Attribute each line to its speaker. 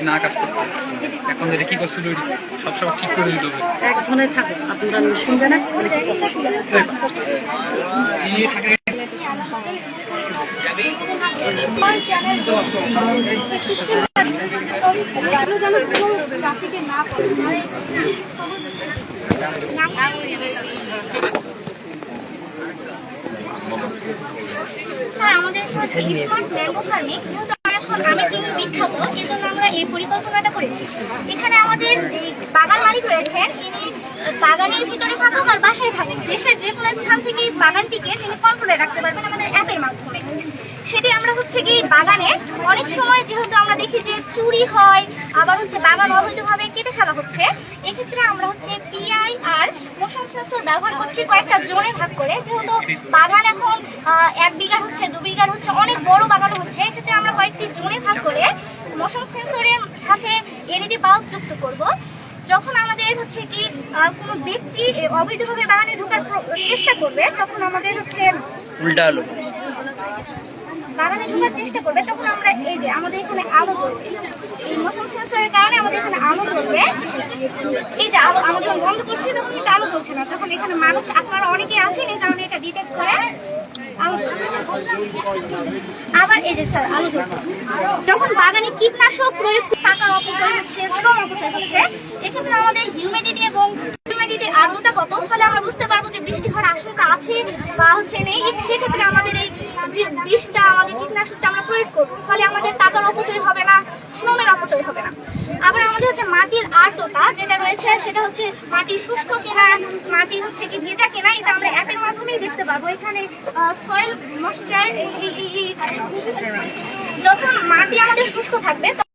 Speaker 1: না কাজ করতে এখন যেটা কি করছিল সবসময় ঠিক করে দিতে হবে।
Speaker 2: একজনে থাকে আপনারা শুনবেন না
Speaker 3: স্যার আমাদের হচ্ছে স্মার্ট ম্যাঙ্গো ফার্মিং, যেহেতু আমি জন্য বিখ্যাত এই জন্য আমরা এই পরিকল্পনাটা করেছি। এখানে আমাদের যে বাগান মালিক রয়েছেন ইনি বাগানের ভিতরে থাকুক আর বাসায় থাকুক, দেশের যে কোনো স্থান থেকে বাগানটিকে তিনি কন্ট্রোলে রাখতে পারবেন আমাদের অ্যাপের মাধ্যমে। সেটি আমরা হচ্ছে কি বাগানে অনেক সময় যেহেতু আমরা দেখি যে চুরি হয়, আবার হচ্ছে বাগান অবৈধভাবে কেটে ফেলা হচ্ছে, এক্ষেত্রে আমরা হচ্ছে পিআই আর মোশন সেন্সর ব্যবহার করছি কয়েকটা জোনে ভাগ করে। যেহেতু বাগান এখন 1 বিঘা হচ্ছে 2 বিঘার হচ্ছে অনেক বড় বাগান হচ্ছে, এক্ষেত্রে আমরা কয়েকটি জোনে ভাগ করে মোশন সেন্সরের সাথে এলইডি বাল্ব যুক্ত করব। যখন আমাদের হচ্ছে কি কোনো ব্যক্তি অবৈধভাবে বাগানে ঢোকার চেষ্টা করবে তখন আমাদের হচ্ছে
Speaker 1: উল্টা আলো
Speaker 3: বাগানে ঢোকার চেষ্টা করবে, তখন আমরা এই যে আমাদের এখানে আলো জ্বলবে, এই মোশন সেন্সরের কারণে আমাদের এখানে আলো জ্বলবে। এই যে আমরা যখন বন্ধ করছি তখন এটা আলো জ্বলছে না, যখন এখানে মানুষ আপনারা অনেকে আছেন এই কারণে এটা ডিটেক্ট করে আলো। আবার এই যে স্যার আলো জ্বলছে। যখন বাগানে কীটনাশক প্রয়োগ টাকা অপচয় হচ্ছে, শ্রম অপচয় হচ্ছে, এক্ষেত্রে আমাদের হিউমিডিটি এবং হিউমিডিটির আর্দ্রতা কত, ফলে আমরা বুঝতে পারবো যে বৃষ্টি হওয়ার আশঙ্কা আছে বা হচ্ছে নেই। সেক্ষেত্রে আমাদের এই বিষটা আমাদের কীটনাশকটা আমরা প্রয়োগ করবো, ফলে আমাদের টাকার অপচয় হবে না, শ্রমের অপচয় হবে না। আবার আমাদের হচ্ছে মাটির আর্দ্রতা যেটা রয়েছে সেটা হচ্ছে মাটি শুষ্ক কিনা, মাটি হচ্ছে কি ভেজা কিনা, এটা আমরা অ্যাপের মাধ্যমেই দেখতে পারবো। এখানে সয়েল ময়েশ্চার যখন মাটি আমাদের